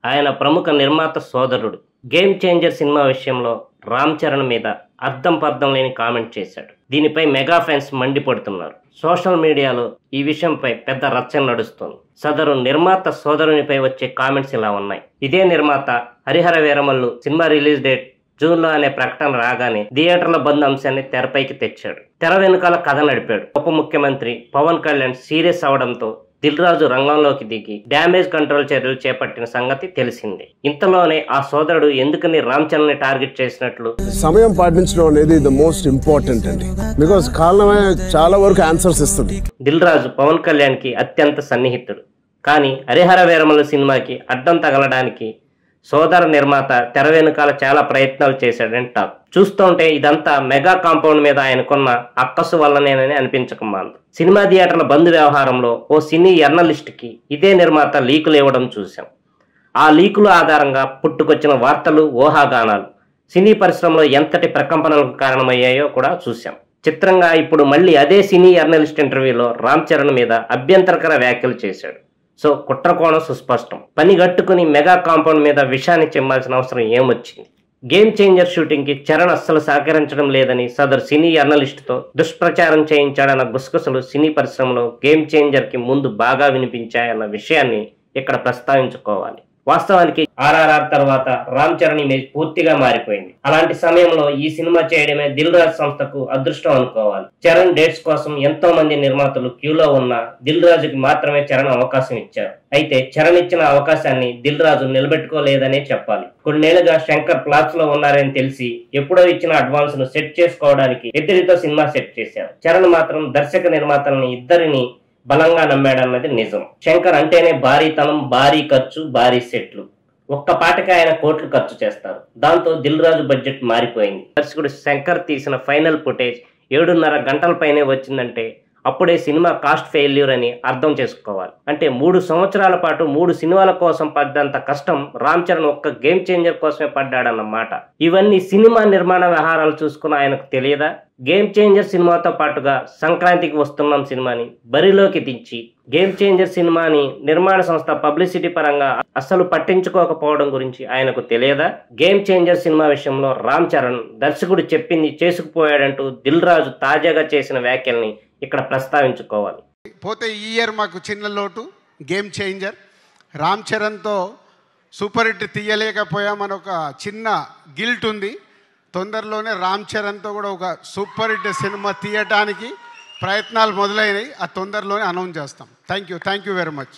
ఆయన ప్రముఖ నిర్మాత సోదరుడు. గేమ్ చేంజర్ సినిమా విషయంలో రామ్ చరణ్ మీద అర్థం పర్థం లేని కామెంట్ చేశాడు. దీనిపై మెగా ఫ్యాన్స్ మండిపడుతున్నారు. సోషల్ మీడియాలో ఈ విషయంపై పెద్ద రచ్చ నడుస్తోంది. సదరు నిర్మాత సోదరునిపై వచ్చే కామెంట్స్ ఇలా ఉన్నాయి. ఇదే నిర్మాత Harihara Veeramallu cinema release date జూన్లో అనే ప్రకటన రాగానే థియేటర్ల బంద్ అంశాన్ని తెరపైకి తెచ్చాడు. తెర వెనుకాల కథ నడిపాడు. ఉప ముఖ్యమంత్రి పవన్ కళ్యాణ్ సీరియస్ అవడంతో దిల్ రాజు రంగంలోకి దిగి డ్యామేజ్ కంట్రోల్ చర్యలు చేపట్టిన సంగతి తెలిసిందే. ఇంతలోనే ఆ సోదరుడు ఎందుకని రామ్ చరణ్ ని టార్గెట్ చేసినట్లు సమయం పాటించడం అనేది ద మోస్ట్ ఇంపార్టెంట్ అండి. బికాజ్ కారణమే చాలా వరకు ఆన్సర్స్ ఇస్తుంది. దిల్ రాజు పవన్ కళ్యాణ్ కి అత్యంత సన్నిహితుడు. కానీ హరిహర వీరమల్లు సినిమాకి అడ్డం తగలడానికి సోదర నిర్మాత తెర వెనుకాల చాలా ప్రయత్నాలు చేశాడని టాక్. చూస్తుంటే ఇదంతా మెగా కాంపౌండ్ మీద ఆయనకున్న అక్కసు వల్లనేనని అనిపించకమాంది. సినిమా థియేటర్ల బంద్ వ్యవహారంలో ఓ సినీ జర్నలిస్ట్ కి ఇదే నిర్మాత లీకులు ఇవ్వడం చూశాం. ఆ లీకుల ఆధారంగా పుట్టుకొచ్చిన వార్తలు, ఊహాగానాలు సినీ పరిశ్రమలో ఎంతటి ప్రకంపనలకు కారణమయ్యాయో కూడా చూశాం. చిత్రంగా ఇప్పుడు మళ్ళీ అదే సినీ జర్నలిస్ట్ ఇంటర్వ్యూలో రామ్ చరణ్ మీద అభ్యంతరకర వ్యాఖ్యలు చేశాడు. సో కుట్రకోణం సుస్పష్టం. పని గట్టుకుని మెగా కాంపౌండ్ మీద విషాన్ని చెమ్మాల్సిన అవసరం ఏమొచ్చింది? గేమ్ చేంజర్ షూటింగ్ కి చరణ్ అస్సలు సహకరించడం లేదని సదరు సినీ జర్నలిస్టుతో దుష్ప్రచారం చేయించాడన్న గుసగుసలు సినీ పరిశ్రమలో గేమ్ చేంజర్ కి ముందు బాగా వినిపించాయన్న విషయాన్ని ఇక్కడ ప్రస్తావించుకోవాలి. వాస్తవానికి ఆర్ఆర్ఆర్ తర్వాత రామ్ చరణ్ ఇమేజ్ పూర్తిగా మారిపోయింది. అలాంటి సమయంలో ఈ సినిమా చేయడమే దిల్ రాజు సంస్థకు అదృష్టం అనుకోవాలి. చరణ్ డేట్స్ కోసం ఎంతో మంది నిర్మాతలు క్యూలో ఉన్న దిల్ రాజుకి మాత్రమే చరణ్ అవకాశం ఇచ్చారు. అయితే చరణ్ ఇచ్చిన అవకాశాన్ని దిల్ రాజు నిలబెట్టుకోలేదనే చెప్పాలి. కొన్నేళ్లుగా శంకర్ ప్లాట్స్ లో ఉన్నారని తెలిసి ఎప్పుడో ఇచ్చిన అడ్వాన్స్ ను సెట్ చేసుకోవడానికి ఇద్దరితో సినిమా సెట్ చేశారు. చరణ్ మాత్రం దర్శక నిర్మాతలని ఇద్దరిని బలంగా నమ్మాడన్నది నిజం. శంకర్ అంటేనే భారీతనం, భారీ ఖర్చు, భారీ సెట్లు. ఒక్క పాటకి ఆయన కోట్లు ఖర్చు చేస్తారు. దాంతో దిల్ రాజు బడ్జెట్ మారిపోయింది. దర్శకుడు శంకర్ తీసిన ఫైనల్ ఫుటేజ్ 7.5 గంటల పైనే వచ్చిందంటే అప్పుడే సినిమా కాస్ట్ ఫెయిల్యూర్ అని అర్థం చేసుకోవాలి. అంటే 3 సంవత్సరాల పాటు 3 సినిమాల కోసం పడ్డంత కష్టం రామ్ చరణ్ ఒక్క గేమ్ చేంజర్ కోసమే పడ్డాడన్నమాట. ఇవన్నీ సినిమా నిర్మాణ వ్యవహారాలు చూసుకున్న ఆయనకు తెలియదా? గేమ్ చేంజర్ సినిమాతో పాటుగా సంక్రాంతికి వస్తున్నాం సినిమాని బరిలోకి దించి గేమ్ చేంజర్ సినిమాని నిర్మాణ సంస్థ పబ్లిసిటీ పరంగా అస్సలు పట్టించుకోకపోవడం గురించి ఆయనకు తెలియదా? గేమ్ చేంజర్ సినిమా విషయంలో రామ్ చరణ్ దర్శకుడు చెప్పింది చేసుకుపోయాడంటూ దిల్ రాజు తాజాగా చేసిన వ్యాఖ్యల్ని ఇక్కడ ప్రస్తావించుకోవాలి. పోతే ఈ ఇయర్ మాకు చిన్న లోటు గేమ్ చేంజర్. రామ్ చరణ్తో సూపర్ హిట్ తీయలేకపోయామని ఒక చిన్న గిల్ట్ ఉంది. తొందరలోనే రామ్ చరణ్తో కూడా ఒక సూపర్ హిట్ సినిమా తీయటానికి ప్రయత్నాలు మొదలైనవి. ఆ తొందరలోనే అనౌన్స్ చేస్తాం. Thank you very much.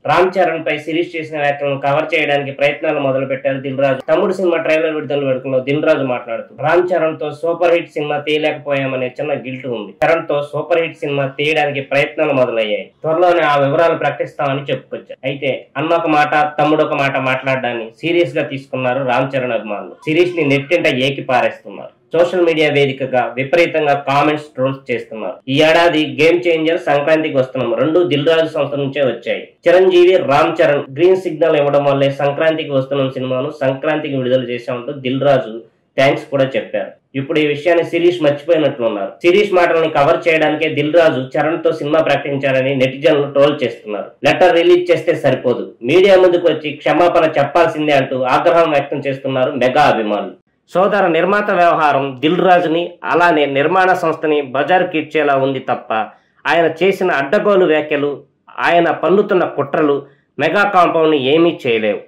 Ram Charan పై సిరీస్ చేసిన వ్యాఖ్యలను కవర్ చేయడానికి ప్రయత్నాలు మొదలు పెట్టారు దిల్ రాజు. తమ్ముడు సినిమా ట్రైలర్ విడుదల వేడుకలో దిల్ రాజు మాట్లాడుతూ రామ్ చరణ్ తో సూపర్ హిట్ సినిమా తీయలేకపోయామనే చిన్న గిల్ట్ ఉంది. చరణ్ తో సూపర్ హిట్ సినిమా తీయడానికి ప్రయత్నాలు మొదలయ్యాయి. త్వరలోనే ఆ వివరాలు ప్రకటిస్తామని చెప్పుకొచ్చారు. అయితే అన్న ఒక మాట, తమ్ముడు ఒక మాట మాట్లాడడాన్ని సీరియస్ గా తీసుకున్నారు రామ్ చరణ్ అభిమానులు. సిరీస్ ని నెట్టింట ఏకి పారేస్తున్నారు. సోషల్ మీడియా వేదికగా విపరీతంగా కామెంట్స్, ట్రోల్స్ చేస్తున్నారు. ఈ ఏడాది గేమ్ చేంజర్, సంక్రాంతికి వస్తున్నాం రెండు దిల్ రాజు సంస్థ నుంచే వచ్చాయి. చిరంజీవి, రామ్ చరణ్ గ్రీన్ సిగ్నల్ ఇవ్వడం వల్లే సంక్రాంతికి వస్తున్నాం సినిమాను సంక్రాంతికి విడుదల చేశామంటూ దిల్ రాజు థ్యాంక్స్ కూడా చెప్పారు. ఇప్పుడు ఈ విషయాన్ని శిరీష్ మర్చిపోయినట్లున్నారు. శిరీష్ మాటల్ని కవర్ చేయడానికే దిల్ రాజు చరణ్ తో సినిమా ప్రకటించారని నెటిజన్లు ట్రోల్ చేస్తున్నారు. లెటర్ రిలీజ్ చేస్తే సరిపోదు, మీడియా ముందుకు వచ్చి క్షమాపణ చెప్పాల్సిందే అంటూ ఆగ్రహం వ్యక్తం చేస్తున్నారు మెగా అభిమానులు. సోదర నిర్మాత వ్యవహారం దిల్ రాజుని అలానే నిర్మాణ సంస్థని బజారు కిడ్చేలా ఉంది తప్ప ఆయన చేసిన అడ్డగోలు వ్యాఖ్యలు, ఆయన పన్నుతున్న కుట్రలు మెగా కాంపౌండ్ని ఏమీ చేయలేవు.